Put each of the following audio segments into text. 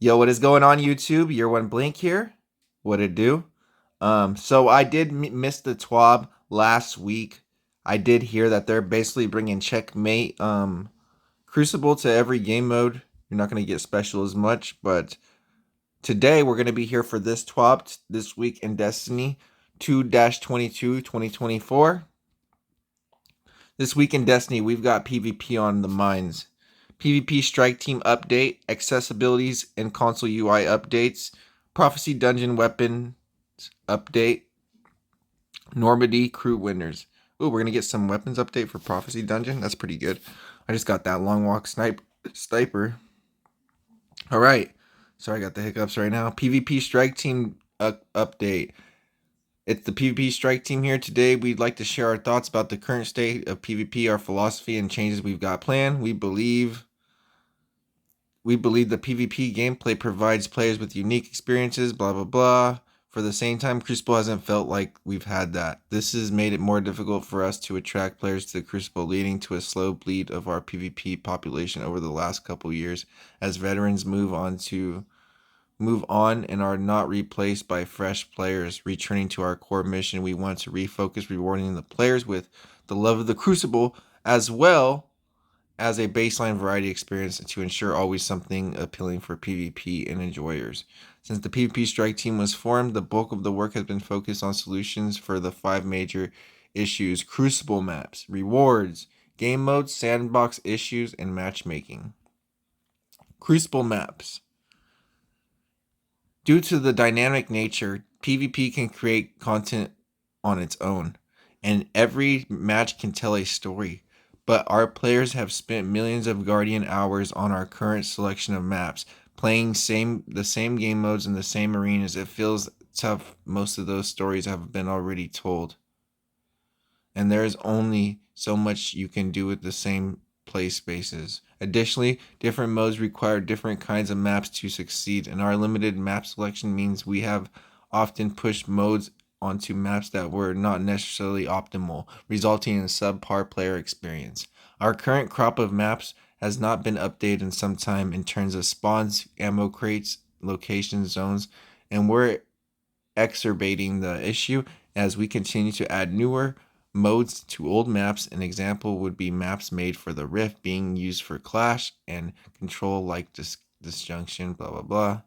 Yo, what is going on YouTube? Year One Blink here. What it do? So I did miss the TWAB last week. I did hear that they're basically bringing checkmate Crucible to every game mode. You're not gonna get special as much, but today we're gonna be here for this TWAB this week in Destiny 2-22 2024. This week in Destiny, we've got PvP on the mines. PvP Strike Team update, accessibilities and console UI updates, Prophecy Dungeon weapons update, Normandy crew winners. Ooh, we're gonna get some weapons update for Prophecy Dungeon. That's pretty good. I just got that long walk sniper. All right. Sorry, I got the hiccups right now. PvP Strike Team update. It's the PvP Strike Team here today. We'd like to share our thoughts about the current state of PvP, our philosophy, and changes we've got planned. We believe the PvP gameplay provides players with unique experiences, blah, blah, blah. For the same time, Crucible hasn't felt like we've had that. This has made it more difficult for us to attract players to the Crucible, leading to a slow bleed of our PvP population over the last couple years as veterans move on and are not replaced by fresh players. Returning to our core mission, we want to refocus rewarding the players with the love of the Crucible as well as a baseline variety experience to ensure always something appealing for PvP and enjoyers. Since the PvP Strike Team was formed, the bulk of the work has been focused on solutions for the 5 major issues: Crucible maps, rewards, game modes, sandbox issues, and matchmaking. Crucible maps. Due to the dynamic nature, PvP can create content on its own, and every match can tell a story. But our players have spent millions of Guardian hours on our current selection of maps, playing the same game modes in the same arenas. It feels tough. Most of those stories have been already told, and there is only so much you can do with the same play spaces. Additionally, different modes require different kinds of maps to succeed, and our limited map selection means we have often pushed modes onto maps that were not necessarily optimal, resulting in a subpar player experience. Our current crop of maps has not been updated in some time in terms of spawns, ammo crates, location zones, and we're exacerbating the issue as we continue to add newer modes to old maps. An example would be maps made for the Rift being used for Clash and Control, like Disjunction, blah, blah, blah.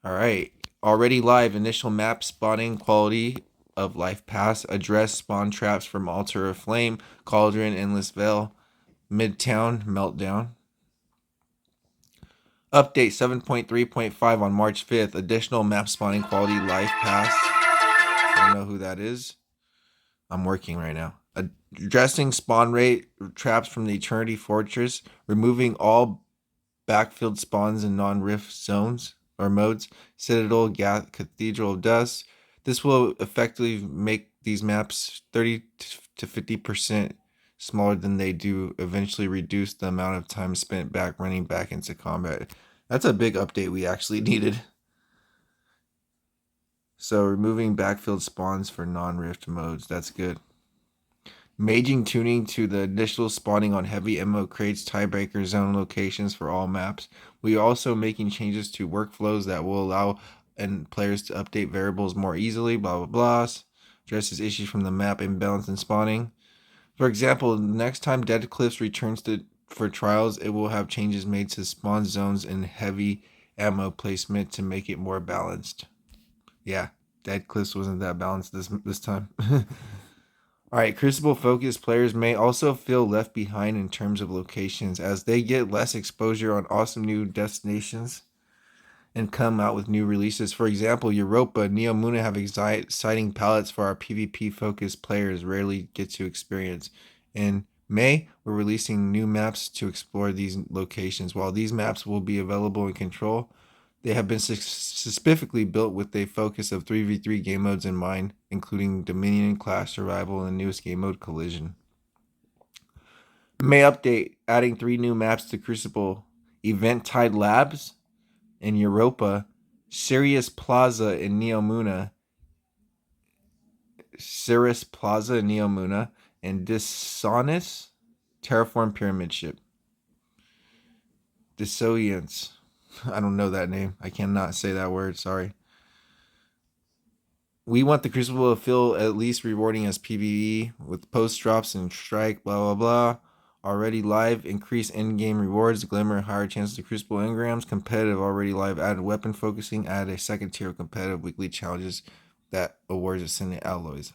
All right. Already live, initial map spawning quality of Life Pass, address spawn traps from Altar of Flame, Cauldron, Endless Veil, Midtown, Meltdown. Update 7.3.5 on March 5th, additional map spawning quality Life Pass. I don't know who that is. I'm working right now. Addressing spawn rate traps from the Eternity Fortress, removing all backfilled spawns in non-rift zones or modes, Citadel, Cathedral of Dust. This will effectively make these maps 30 to 50% smaller than they do, eventually reduce the amount of time spent running back into combat. That's a big update we actually needed. So removing backfilled spawns for non-rift modes, that's good. Maging tuning to the initial spawning on heavy ammo crates, tiebreaker zone locations for all maps. We are also making changes to workflows that will allow players to update variables more easily, blah, blah, blah. Addresses issues from the map imbalance and spawning. For example, next time Dead Cliffs returns for trials, it will have changes made to spawn zones and heavy ammo placement to make it more balanced. Yeah, Dead Cliffs wasn't that balanced this time. All right, Crucible focused players may also feel left behind in terms of locations as they get less exposure on awesome new destinations and come out with new releases. For example, Europa and Neo Muna have exciting palettes for our PvP focused players rarely get to experience. In May, we're releasing new maps to explore these locations. While these maps will be available in Control, they have been specifically built with a focus of 3v3 game modes in mind, including Dominion, Clash, Survival, and the newest game mode, Collision. May update, adding 3 new maps to Crucible: Event-Tide Labs in Europa, Sirius Plaza in Neo Muna, and Dissonance Terraform Pyramid Ship. Dissonance. I don't know that name. I cannot say that word. Sorry. We want the Crucible to feel at least rewarding as PvE with post drops and strike, blah, blah, blah. Already live, increase in-game rewards, glimmer, higher chances of Crucible engrams, competitive, already live, added weapon focusing, added a second tier of competitive weekly challenges that awards ascendant alloys.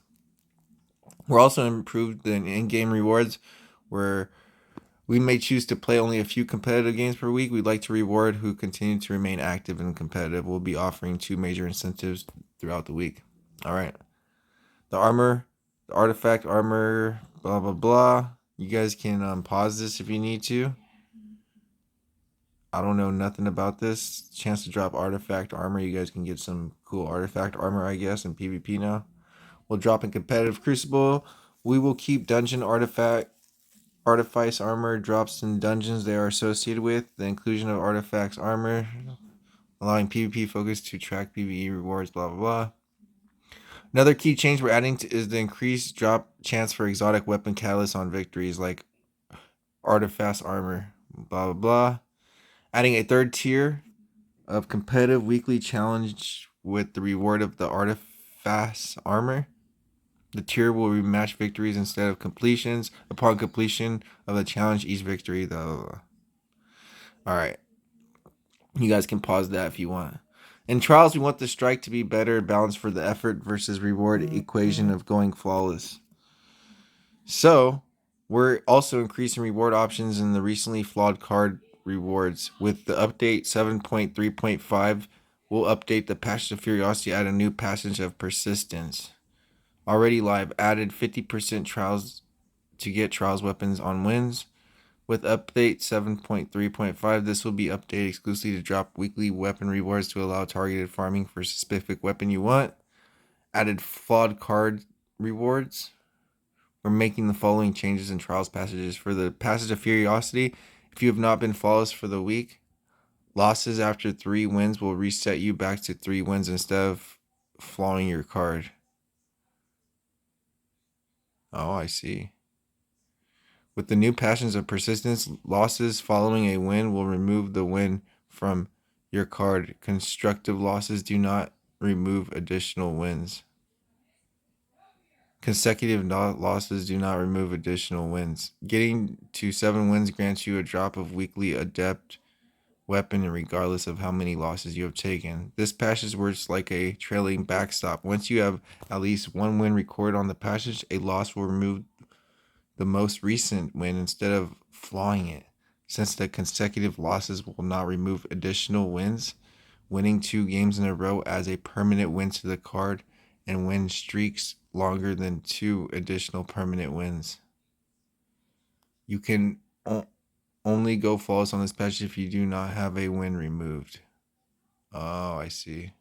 We're also improved the in-game rewards where we may choose to play only a few competitive games per week. We'd like to reward who continue to remain active and competitive. We'll be offering 2 major incentives throughout the week. All right. The armor, the artifact armor, blah, blah, blah. You guys can pause this if you need to. I don't know nothing about this. Chance to drop artifact armor. You guys can get some cool artifact armor, I guess, in PvP now. We'll drop in competitive Crucible. We will keep dungeon artifice armor drops in dungeons they are associated with. The inclusion of artifacts armor, allowing PvP focus to track PvE rewards, blah, blah, blah. Another key change we're adding is the increased drop chance for exotic weapon catalysts on victories like artifact armor, blah, blah, blah. Adding a third tier of competitive weekly challenge with the reward of the artifact armor. The tier will rematch victories instead of completions. Upon completion of the challenge, each victory, though. Alright. You guys can pause that if you want. In trials, we want the strike to be better balanced for the effort versus reward equation of going flawless. So, we're also increasing reward options in the recently flawed card rewards. With the update 7.3.5, we'll update the Passage of Curiosity, add a new Passage of Persistence. Already live, added 50% trials to get trials weapons on wins. With update 7.3.5, this will be updated exclusively to drop weekly weapon rewards to allow targeted farming for a specific weapon you want. Added flawed card rewards. We're making the following changes in trials passages. For the Passage of Curiosity, if you have not been flawless for the week, losses after 3 wins will reset you back to 3 wins instead of flawing your card. Oh, I see. With the new Passions of Persistence, losses following a win will remove the win from your card. Constructive losses do not remove additional wins. Consecutive losses do not remove additional wins. Getting to 7 wins grants you a drop of weekly adept weapon regardless of how many losses you have taken. This passage works like a trailing backstop. Once you have at least 1 win recorded on the passage, a loss will remove the most recent win instead of flawing it. Since the consecutive losses will not remove additional wins, winning 2 games in a row adds a permanent win to the card and win streaks longer than 2 additional permanent wins. You can only go flawless on this patch if you do not have a win removed. Oh, I see.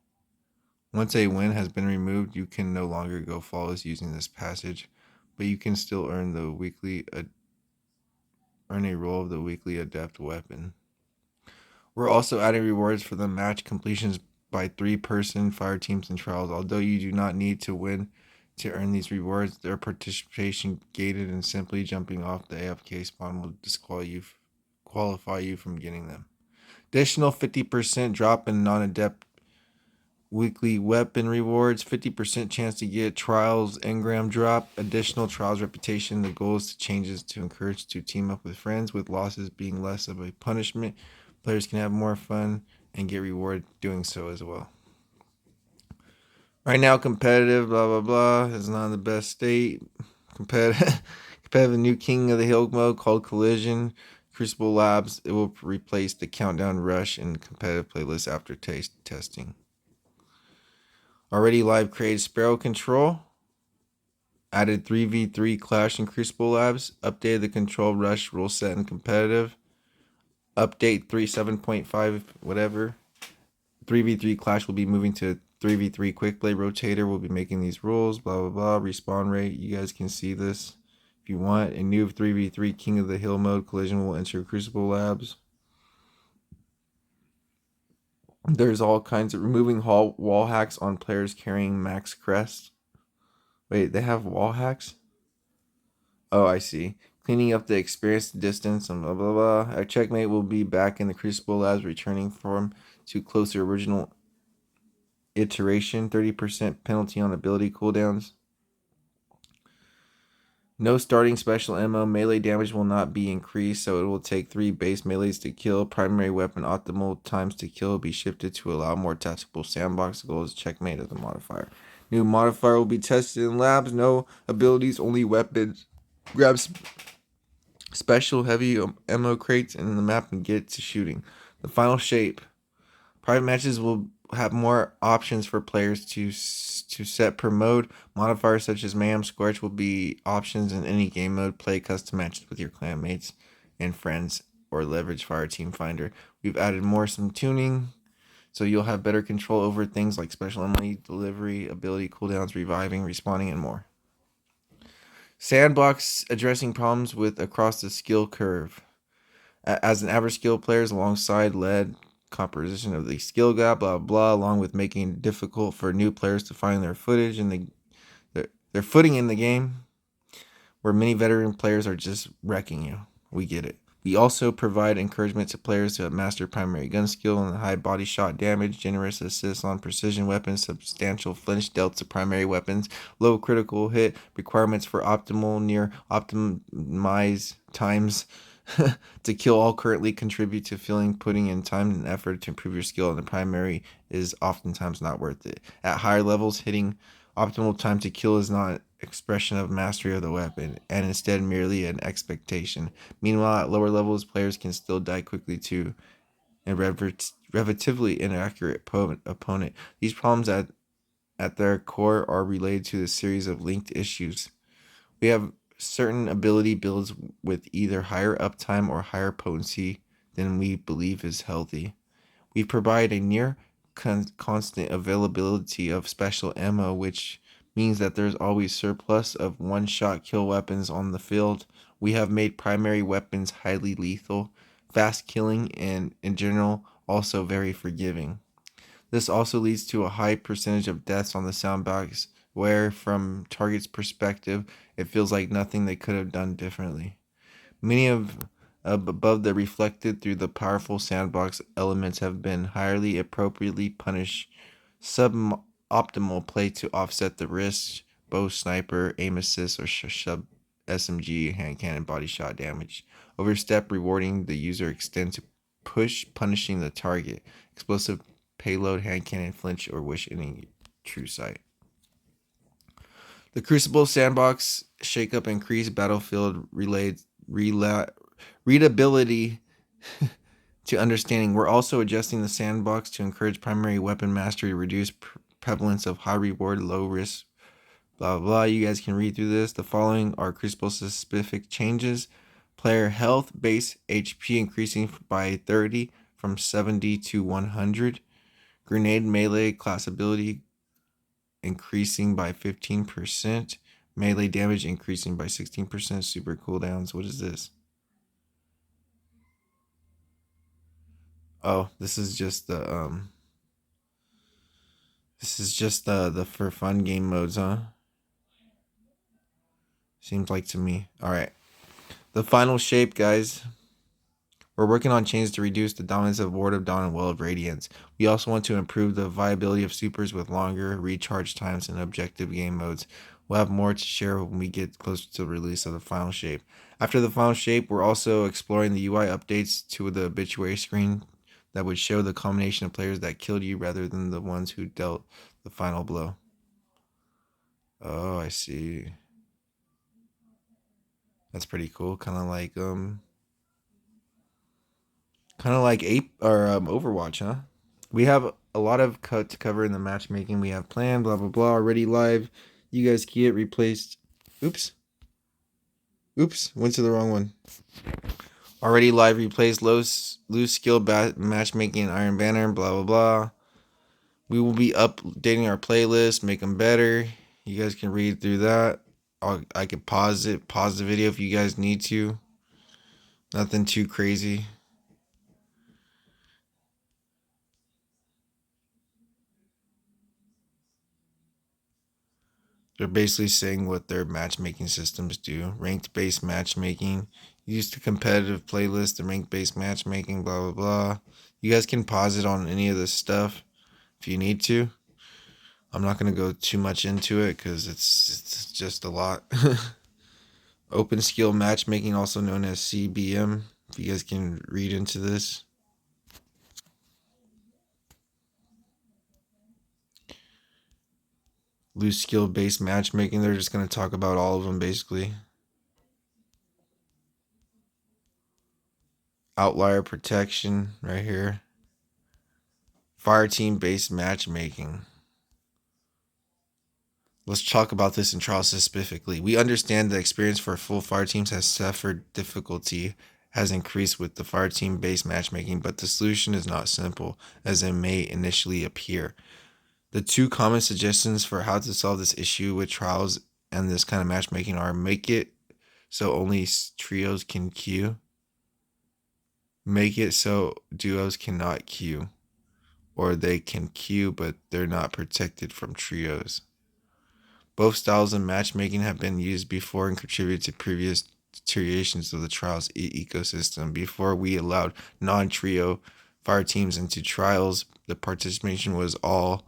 Once a win has been removed, you can no longer go flawless using this passage, but you can still earn the weekly earn a roll of the weekly adept weapon. We're also adding rewards for the match completions by 3-person fire teams and trials. Although you do not need to win to earn these rewards, their participation gated, and simply jumping off the AFK spawn will disqualify you from getting them. Additional 50% drop in non-adept weekly weapon rewards, 50% chance to get trials engram drop, additional trials reputation. The goal is to changes to encourage to team up with friends, with losses being less of a punishment. Players can have more fun and get rewarded doing so as well. Right now, competitive, blah, blah, blah, is not in the best state. Competitive new King of the Hill mode called Collision. Crucible Labs, it will replace the Countdown Rush and competitive playlist after testing. Already live created Sparrow Control. Added 3v3 Clash in Crucible Labs. Updated the Control Rush rule set in competitive. Update 3.7.5 whatever. 3v3 Clash will be moving to 3v3 Quick Play Rotator. We'll be making these rules. Blah, blah, blah. Respawn rate. You guys can see this if you want. A new 3v3 King of the Hill mode Collision will enter Crucible Labs. There's all kinds of removing wall hacks on players carrying max crest. Wait, they have wall hacks? Oh, I see. cleaning up the experience distance and blah blah blah. Our checkmate will be back in the Crucible Labs, returning form to close to original iteration. 30% penalty on ability cooldowns. No starting special ammo. Melee damage will not be increased, so it will take 3 base melees to kill. Primary weapon optimal times to kill will be shifted to allow more tactical sandbox goals. Checkmate as a modifier. New modifier will be tested in labs. No abilities, only weapons. Grab special heavy ammo crates in the map and get to shooting. The final shape. Private matches will have more options for players to set per mode. Modifiers such as Mayhem Scorch will be options in any game mode. Play custom matches with your clanmates and friends or leverage Fire Team Finder. We've added some tuning, so you'll have better control over things like special enemy delivery, ability cooldowns, reviving, respawning, and more. Sandbox addressing problems with across the skill curve. As an average skill players alongside lead composition of the skill gap, blah blah, along with making it difficult for new players to find their their footing in the game, where many veteran players are just wrecking you. We get it. We also provide encouragement to players to master primary gun skill and high body shot damage, generous assists on precision weapons, substantial flinch dealt to primary weapons, low critical hit, requirements for optimal near optimize times to kill all currently contribute to putting in time and effort to improve your skill, and the primary is oftentimes not worth it. At higher levels, hitting optimal time to kill is not expression of mastery of the weapon, and instead merely an expectation. Meanwhile, at lower levels, players can still die quickly to a relatively inaccurate opponent. These problems at their core are related to a series of linked issues. We have certain ability builds with either higher uptime or higher potency than we believe is healthy. We provide a near constant availability of special ammo, which means that there's always surplus of one-shot kill weapons on the field. We have made primary weapons highly lethal, fast killing, and in general also very forgiving. This also leads to a high percentage of deaths on the soundbox, where from target's perspective, it feels like nothing they could have done differently. Many of above the reflected through the powerful sandbox elements have been highly appropriately punished suboptimal play to offset the risks, bow sniper, aim assist, or sub SMG, hand cannon, body shot damage. Overstep rewarding the user extend to push punishing the target. Explosive payload, hand cannon, flinch, or wish any true sight. The Crucible sandbox shakeup increased battlefield readability to understanding. We're also adjusting the sandbox to encourage primary weapon mastery, reduce prevalence of high reward, low risk, blah, blah, blah. You guys can read through this. The following are Crucible specific changes. Player health, base HP increasing by 30 from 70 to 100. Grenade melee class ability increasing by 15%. Melee damage increasing by 16%. Super cooldowns. What is this? Oh, this is just the the for fun game modes, huh? Seems like to me. All right. The final shape, guys. We're working on changes to reduce the dominance of Ward of Dawn and Well of Radiance. We also want to improve the viability of supers with longer recharge times and objective game modes. We'll have more to share when we get closer to the release of the final shape. After the final shape, we're also exploring the UI updates to the obituary screen that would show the combination of players that killed you rather than the ones who dealt the final blow. Oh, I see. That's pretty cool. Kind of like Ape or Overwatch, huh? We have a lot of to cover in the matchmaking we have planned, blah, blah, blah, already live. You guys get replaced. Oops, went to the wrong one. Already live replaced loose skill matchmaking and Iron Banner, blah, blah, blah. We will be updating our playlist, make them better. You guys can read through that. I could pause the video if you guys need to. Nothing too crazy. They're basically saying what their matchmaking systems do. Ranked based matchmaking. Use the competitive playlist, the ranked based matchmaking, blah blah blah. You guys can pause it on any of this stuff if you need to. I'm not gonna go too much into it because it's just a lot. Open skill matchmaking, also known as CBM. If you guys can read into this. Loose skill based matchmaking. They're just gonna talk about all of them basically. Outlier protection right here. Fire team based matchmaking. Let's talk about this in trials specifically. We understand the experience for full fire teams has suffered difficulty, has increased with the fire team based matchmaking, but the solution is not simple as it may initially appear. The two common suggestions for how to solve this issue with trials and this kind of matchmaking are make it so only trios can queue, make it so duos cannot queue, or they can queue but they're not protected from trios. Both styles of matchmaking have been used before and contributed to previous deteriorations of the trials ecosystem. Before we allowed non-trio fire teams into trials, the participation was all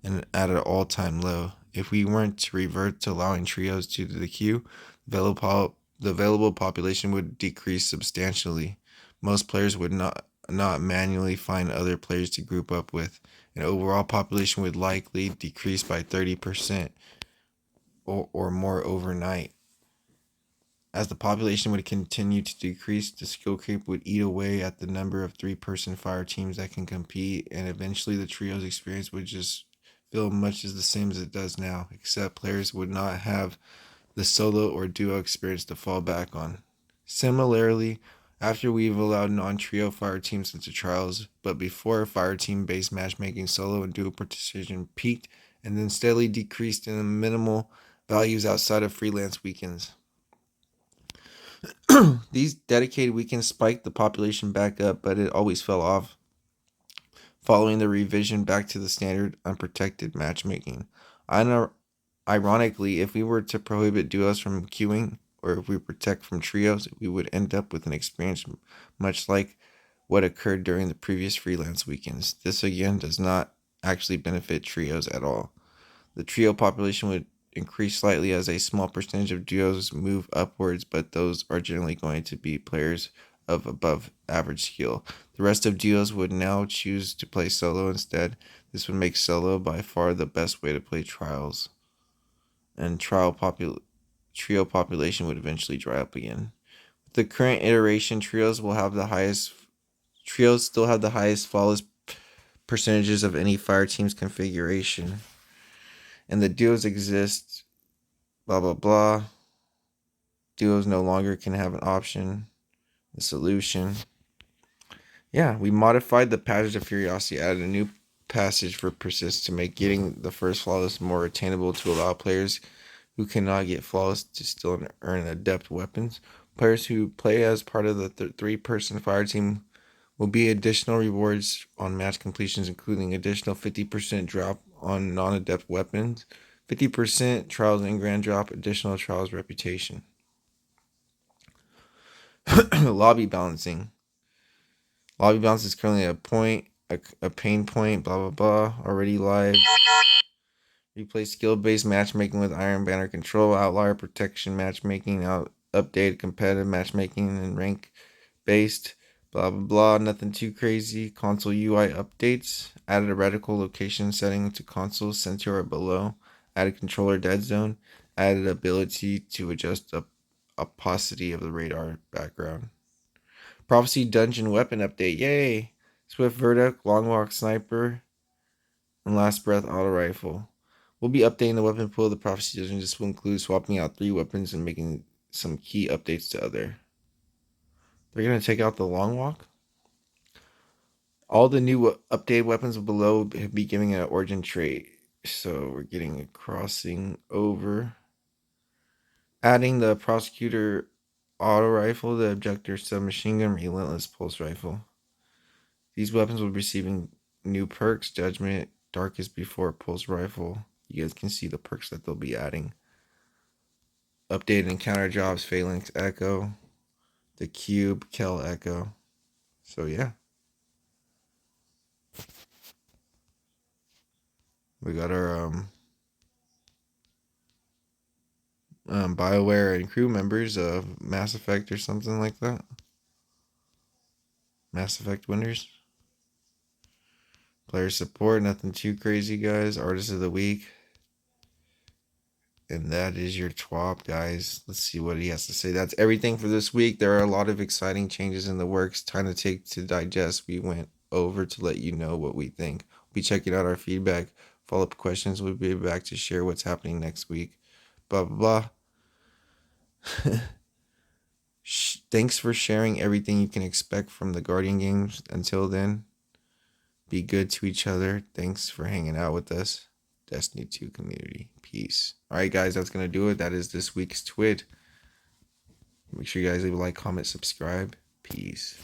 and at an all-time low. If we weren't to revert to allowing trios to the queue, the available population would decrease substantially. Most players would not manually find other players to group up with, and overall population would likely decrease by 30% or more overnight. As the population would continue to decrease, the skill creep would eat away at the number of 3-person fire teams that can compete, and eventually the trios experience would just feel much as the same as it does now, except players would not have the solo or duo experience to fall back on. Similarly, after we've allowed non-trio fire teams into trials, but before fire team-based matchmaking, solo and duo participation peaked and then steadily decreased in the minimal values outside of freelance weekends. These dedicated weekends spiked the population back up, but it always fell off following the revision back to the standard unprotected matchmaking. Ironically, if we were to prohibit duos from queuing, or if we protect from trios, we would end up with an experience much like what occurred during the previous freelance weekends. This again does not actually benefit trios at all. The trio population would increase slightly as a small percentage of duos move upwards, but those are generally going to be players of above average skill. The rest of duos would now choose to play solo instead. This would make solo by far the best way to play trials, and trio population would eventually dry up again. With the current iteration, trios still have the highest flawless percentages of any fire team's configuration, and the duos exist, blah blah blah. Duos no longer can have an option. The solution. Yeah, we modified the passage of Curiosity, added a new passage for Persist to make getting the first flawless more attainable to allow players who cannot get flawless to still earn adept weapons. Players who play as part of the 3-person fire team will be additional rewards on match completions, including additional 50% drop on non-adept weapons, 50% trials and grand drop, additional trials reputation. Lobby balancing. Lobby balance is currently a pain point, blah blah blah, already live. Replace skill-based matchmaking with Iron Banner control, outlier protection matchmaking, updated competitive matchmaking, and rank-based, blah blah blah, nothing too crazy. Console UI updates, added a reticle location setting to console center or below, added controller dead zone, added ability to adjust the opacity of the radar background. Prophecy Dungeon Weapon Update, yay! Swift Verdict, Long Walk Sniper, and Last Breath Auto Rifle. We'll be updating the weapon pool of the Prophecy Dungeon. This will include swapping out 3 weapons and making some key updates to other. They're going to take out the Long Walk. All the new updated weapons below will be giving an origin trait. So we're getting a crossing over. Adding the Prosecutor Auto Rifle, the Objector Submachine Gun, Relentless Pulse Rifle. These weapons will be receiving new perks: Judgment, Darkest Before, Pulse Rifle, You guys can see the perks that they'll be adding. Updated encounter jobs, Phalanx Echo, the Cube, Kel Echo. So yeah. We got our BioWare and crew members of Mass Effect or something like that. Mass Effect winners. Player support, nothing too crazy, guys. Artist of the week. And that is your TWAB, guys. Let's see what he has to say. That's everything for this week. There are a lot of exciting changes in the works. Time to take to digest. We went over to let you know what we think. We'll be checking out our feedback. Follow-up questions. We'll be back to share what's happening next week. Blah, blah, blah. Thanks for sharing everything you can expect from the Guardian games. Until then, be good to each other. Thanks for hanging out with us. Destiny 2 community. Peace. All right, guys, that's going to do it. That is this week's TWID. Make sure you guys leave a like, comment, subscribe. Peace.